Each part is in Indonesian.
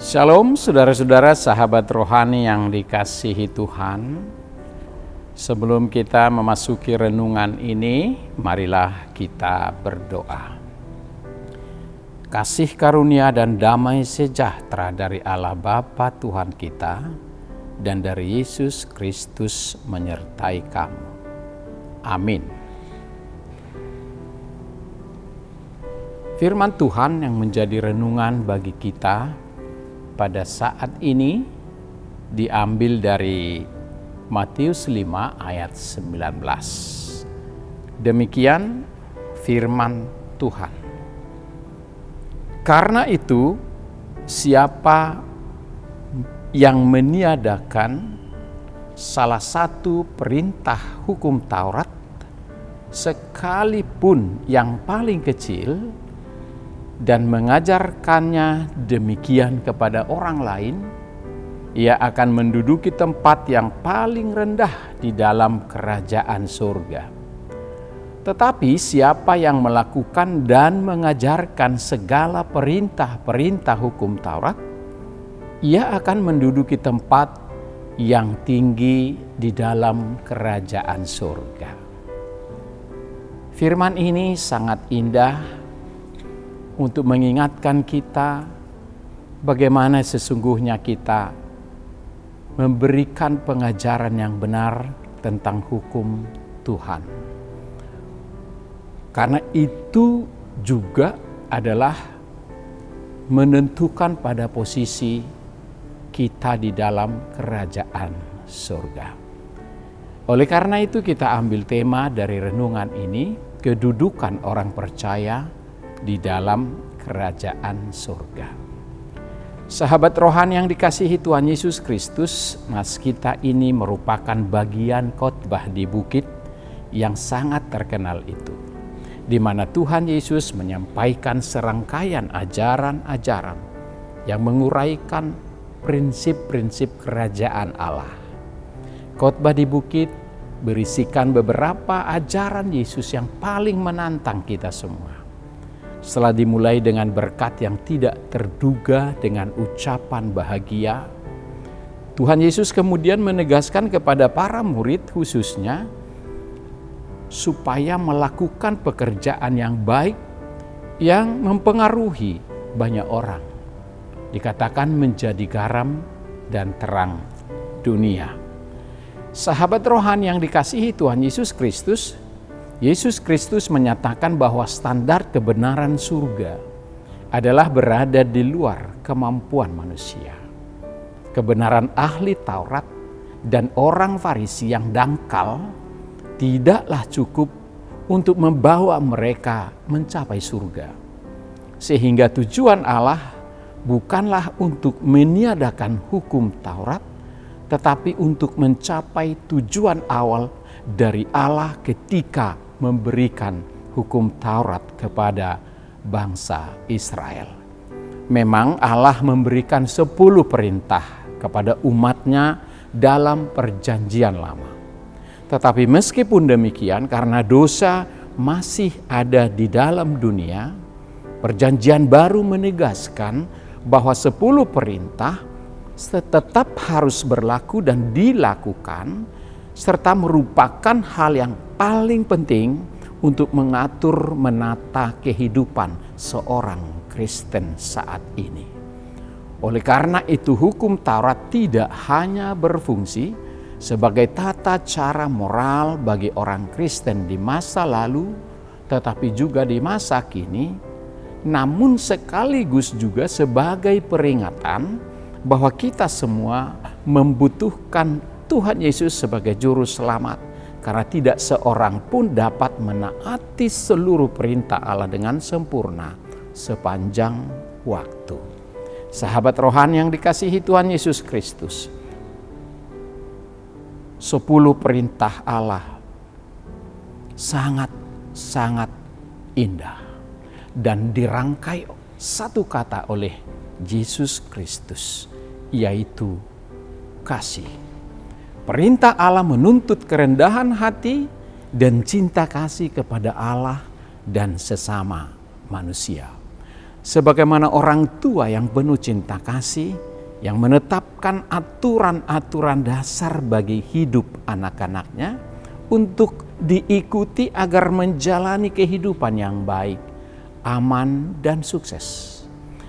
Shalom saudara-saudara sahabat rohani yang dikasihi Tuhan. Sebelum kita memasuki renungan ini, marilah kita berdoa. Kasih karunia dan damai sejahtera dari Allah Bapa Tuhan kita dan dari Yesus Kristus menyertai kamu. Amin. Firman Tuhan yang menjadi renungan bagi kita pada saat ini diambil dari Matius 5 ayat 19. Demikian firman Tuhan. Karena itu, siapa yang meniadakan salah satu perintah hukum Taurat, sekalipun yang paling kecil, dan mengajarkannya demikian kepada orang lain, ia akan menduduki tempat yang paling rendah di dalam kerajaan surga. Tetapi siapa yang melakukan dan mengajarkan segala perintah-perintah hukum Taurat, ia akan menduduki tempat yang tinggi di dalam kerajaan surga. Firman ini sangat indah untuk mengingatkan kita bagaimana sesungguhnya kita memberikan pengajaran yang benar tentang hukum Tuhan. Karena itu juga adalah menentukan pada posisi kita di dalam kerajaan surga. Oleh karena itu kita ambil tema dari renungan ini, kedudukan orang percaya di dalam kerajaan surga. Sahabat rohani yang dikasihi Tuhan Yesus Kristus, mas kita ini merupakan bagian khotbah di bukit yang sangat terkenal itu, di mana Tuhan Yesus menyampaikan serangkaian ajaran-ajaran yang menguraikan prinsip-prinsip kerajaan Allah. Khotbah di bukit berisikan beberapa ajaran Yesus yang paling menantang kita semua. Setelah dimulai dengan berkat yang tidak terduga dengan ucapan bahagia, Tuhan Yesus kemudian menegaskan kepada para murid khususnya supaya melakukan pekerjaan yang baik yang mempengaruhi banyak orang. Dikatakan menjadi garam dan terang dunia. Sahabat rohani yang dikasihi Tuhan Yesus Kristus, Yesus Kristus menyatakan bahwa standar kebenaran surga adalah berada di luar kemampuan manusia. Kebenaran ahli Taurat dan orang Farisi yang dangkal tidaklah cukup untuk membawa mereka mencapai surga. Sehingga tujuan Allah bukanlah untuk meniadakan hukum Taurat, tetapi untuk mencapai tujuan awal dari Allah ketika memberikan hukum Taurat kepada bangsa Israel. Memang Allah memberikan 10 perintah kepada umatnya dalam perjanjian lama. Tetapi meskipun demikian, karena dosa masih ada di dalam dunia, perjanjian baru menegaskan bahwa 10 perintah tetap harus berlaku dan dilakukan, serta merupakan hal yang paling penting untuk mengatur menata kehidupan seorang Kristen saat ini. Oleh karena itu hukum Taurat tidak hanya berfungsi sebagai tata cara moral bagi orang Kristen di masa lalu, tetapi juga di masa kini, namun sekaligus juga sebagai peringatan bahwa kita semua membutuhkan Tuhan Yesus sebagai juru selamat, karena tidak seorang pun dapat menaati seluruh perintah Allah dengan sempurna sepanjang waktu. Sahabat rohani yang dikasihi Tuhan Yesus Kristus, 10 perintah Allah sangat indah dan dirangkai satu kata oleh Yesus Kristus, yaitu kasih. Perintah Allah menuntut kerendahan hati dan cinta kasih kepada Allah dan sesama manusia. sebagaimana orang tua yang penuh cinta kasih, yang menetapkan aturan-aturan dasar bagi hidup anak-anaknya untuk diikuti agar menjalani kehidupan yang baik, aman, dan sukses.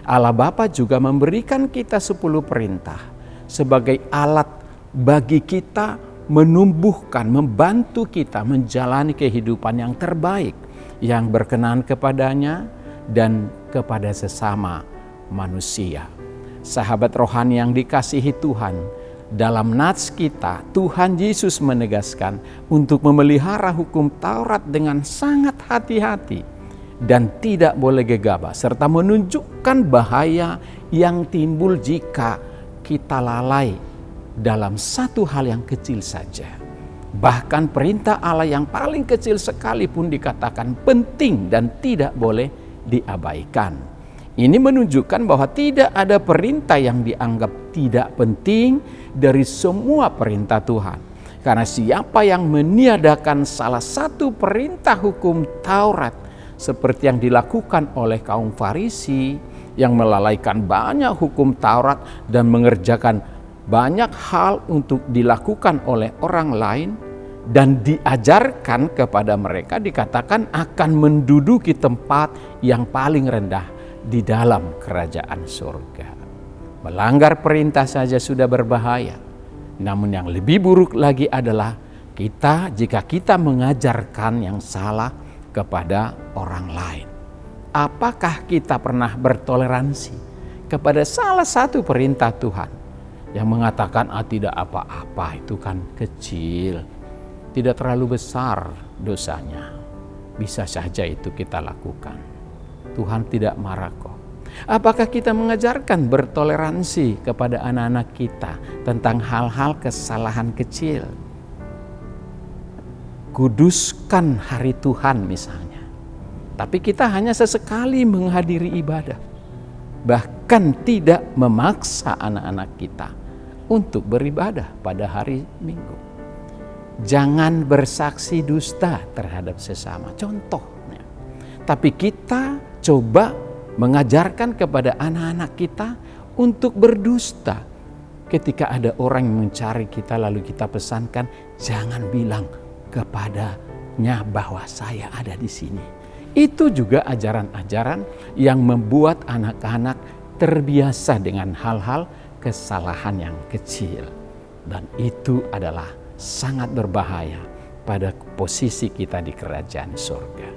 Allah Bapa juga memberikan kita 10 perintah sebagai alat bagi kita menumbuhkan, membantu kita menjalani kehidupan yang terbaik, yang berkenan kepadanya dan kepada sesama manusia. Sahabat rohani yang dikasihi Tuhan, dalam nats kita, Tuhan Yesus menegaskan untuk memelihara hukum Taurat dengan sangat hati-hati dan tidak boleh gegabah, serta menunjukkan bahaya yang timbul jika kita lalai dalam satu hal yang kecil saja. Bahkan perintah Allah yang paling kecil sekalipun dikatakan penting dan tidak boleh diabaikan. Ini menunjukkan bahwa tidak ada perintah yang dianggap tidak penting dari semua perintah Tuhan. Karena siapa yang meniadakan salah satu perintah hukum Taurat, seperti yang dilakukan oleh kaum Farisi yang melalaikan banyak hukum Taurat dan mengerjakan banyak hal untuk dilakukan oleh orang lain dan diajarkan kepada mereka, dikatakan akan menduduki tempat yang paling rendah di dalam kerajaan surga. Melanggar perintah saja sudah berbahaya. Namun yang lebih buruk lagi adalah jika kita mengajarkan yang salah kepada orang lain. Apakah kita pernah bertoleransi kepada salah satu perintah Tuhan yang mengatakan tidak apa-apa, itu kan kecil, tidak terlalu besar dosanya, bisa saja itu kita lakukan, Tuhan tidak marah kok. Apakah kita mengajarkan bertoleransi kepada anak-anak kita tentang hal-hal kesalahan kecil? Kuduskan hari Tuhan misalnya, tapi kita hanya sesekali menghadiri ibadah, bahkan tidak memaksa anak-anak kita untuk beribadah pada hari Minggu. Jangan bersaksi dusta terhadap sesama, contohnya. Tapi kita coba mengajarkan kepada anak-anak kita untuk berdusta. Ketika ada orang yang mencari kita lalu kita pesankan, jangan bilang kepadanya bahwa saya ada di sini. Itu juga ajaran-ajaran yang membuat anak-anak terbiasa dengan hal-hal kesalahan yang kecil. Dan itu adalah sangat berbahaya pada posisi kita di kerajaan surga.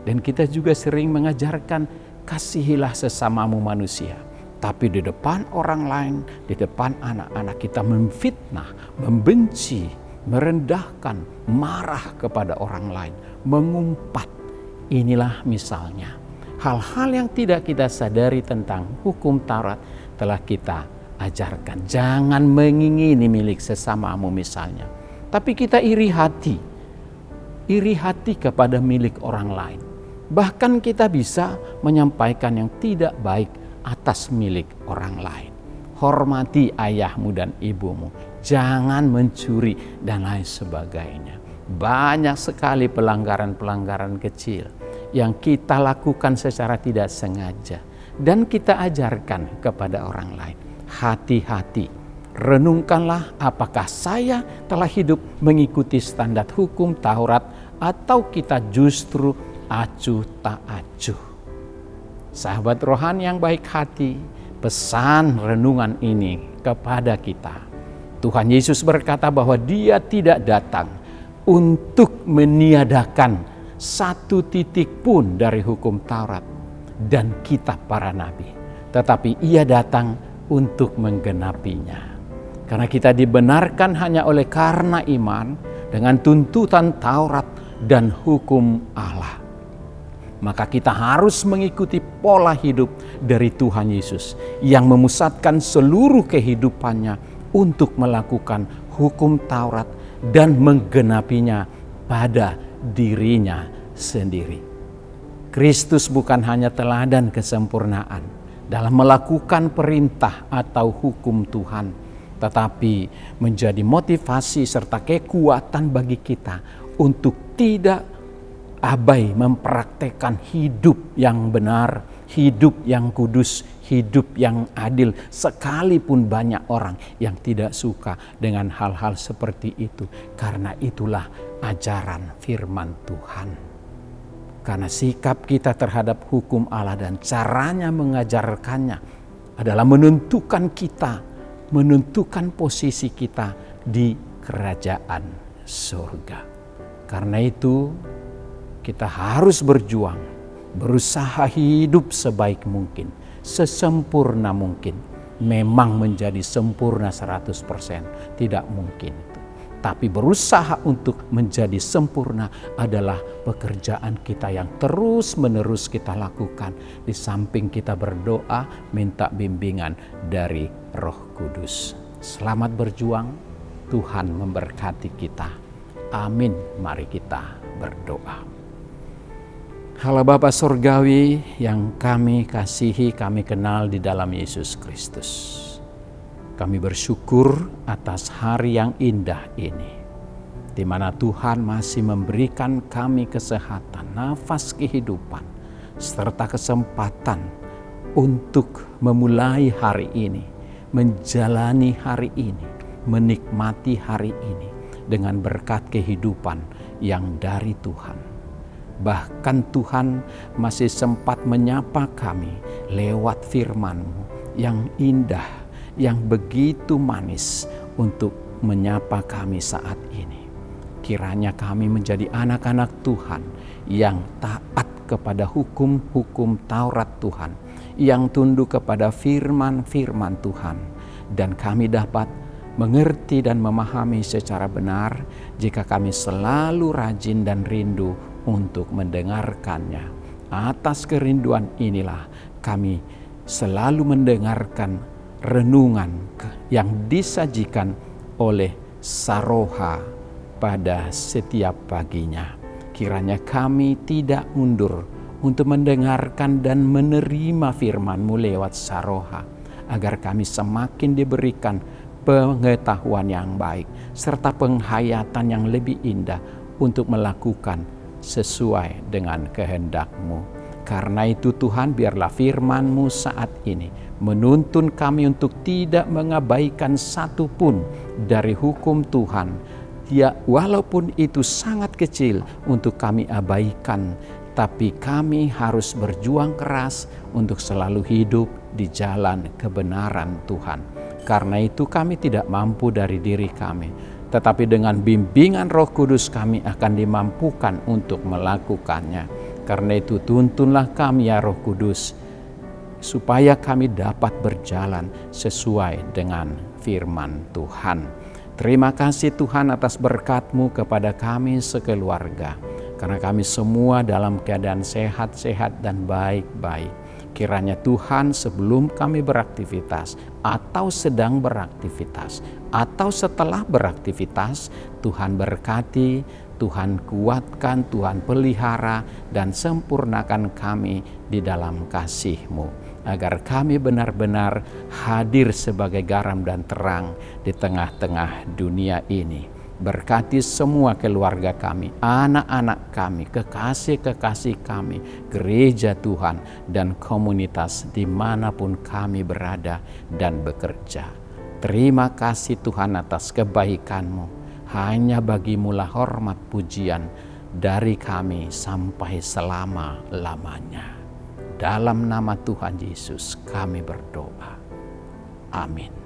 Dan kita juga sering mengajarkan kasihilah sesamamu manusia. Tapi di depan orang lain, di depan anak-anak kita memfitnah, membenci, merendahkan, marah kepada orang lain, mengumpat. Inilah misalnya hal-hal yang tidak kita sadari tentang hukum Taurat telah kita ajarkan. Jangan mengingini milik sesamamu misalnya, tapi kita iri hati kepada milik orang lain. Bahkan kita bisa menyampaikan yang tidak baik atas milik orang lain. Hormati ayahmu dan ibumu, jangan mencuri dan lain sebagainya. Banyak sekali pelanggaran-pelanggaran kecil yang kita lakukan secara tidak sengaja dan kita ajarkan kepada orang lain. Hati-hati, renungkanlah apakah saya telah hidup mengikuti standar hukum Taurat atau kita justru acuh tak acuh. Sahabat rohani yang baik hati, pesan renungan ini kepada kita. Tuhan Yesus berkata bahwa Dia tidak datang untuk meniadakan satu titik pun dari hukum Taurat dan kitab para nabi, tetapi Ia datang untuk menggenapinya. Karena kita dibenarkan hanya oleh karena iman dengan tuntutan Taurat dan hukum Allah. Maka kita harus mengikuti pola hidup dari Tuhan Yesus yang memusatkan seluruh kehidupannya untuk melakukan hukum Taurat dan menggenapinya pada dirinya sendiri. Kristus bukan hanya teladan kesempurnaan dalam melakukan perintah atau hukum Tuhan, tetapi menjadi motivasi serta kekuatan bagi kita untuk tidak abai mempraktekkan hidup yang benar, hidup yang kudus, hidup yang adil, sekalipun banyak orang yang tidak suka dengan hal-hal seperti itu. Karena itulah ajaran firman Tuhan. Karena sikap kita terhadap hukum Allah dan caranya mengajarkannya adalah menentukan posisi kita di kerajaan surga. Karena itu kita harus berjuang, berusaha hidup sebaik mungkin, sesempurna mungkin. Memang menjadi sempurna 100% tidak mungkin. Tapi berusaha untuk menjadi sempurna adalah pekerjaan kita yang terus-menerus kita lakukan. Di samping kita berdoa, minta bimbingan dari Roh Kudus. Selamat berjuang, Tuhan memberkati kita. Amin. Mari kita berdoa. Allah Bapa Surgawi yang kami kasihi, kami kenal di dalam Yesus Kristus. Kami bersyukur atas hari yang indah ini, di mana Tuhan masih memberikan kami kesehatan, nafas kehidupan, serta kesempatan untuk memulai hari ini, menjalani hari ini, menikmati hari ini dengan berkat kehidupan yang dari Tuhan. Bahkan Tuhan masih sempat menyapa kami lewat firman-Mu yang indah, yang begitu manis untuk menyapa kami saat ini. Kiranya kami menjadi anak-anak Tuhan yang taat kepada hukum-hukum Taurat Tuhan, yang tunduk kepada firman-firman Tuhan, dan kami dapat mengerti dan memahami secara benar jika kami selalu rajin dan rindu untuk mendengarkannya. Atas kerinduan inilah kami selalu mendengarkan renungan yang disajikan oleh Saroha pada setiap paginya. Kiranya kami tidak mundur untuk mendengarkan dan menerima firman-Mu lewat Saroha, agar kami semakin diberikan pengetahuan yang baik serta penghayatan yang lebih indah untuk melakukan sesuai dengan kehendak-Mu. Karena itu Tuhan, biarlah firman-Mu saat ini menuntun kami untuk tidak mengabaikan satu pun dari hukum Tuhan. Ya, walaupun itu sangat kecil untuk kami abaikan, tapi kami harus berjuang keras untuk selalu hidup di jalan kebenaran Tuhan. Karena itu kami tidak mampu dari diri kami, tetapi dengan bimbingan Roh Kudus kami akan dimampukan untuk melakukannya. Karena itu tuntunlah kami ya Roh Kudus, supaya kami dapat berjalan sesuai dengan firman Tuhan. Terima kasih Tuhan atas berkat-Mu kepada kami sekeluarga. Karena kami semua dalam keadaan sehat-sehat dan baik-baik. Kiranya Tuhan, sebelum kami beraktivitas atau sedang beraktivitas atau setelah beraktivitas, Tuhan berkati, Tuhan kuatkan, Tuhan pelihara dan sempurnakan kami di dalam kasih-Mu, agar kami benar-benar hadir sebagai garam dan terang di tengah-tengah dunia ini. Berkati semua keluarga kami, anak-anak kami, kekasih-kekasih kami, gereja Tuhan, dan komunitas dimanapun kami berada dan bekerja. Terima kasih Tuhan atas kebaikan-Mu. Hanya Bagimu-lah hormat pujian dari kami sampai selama-lamanya. Dalam nama Tuhan Yesus kami berdoa. Amin.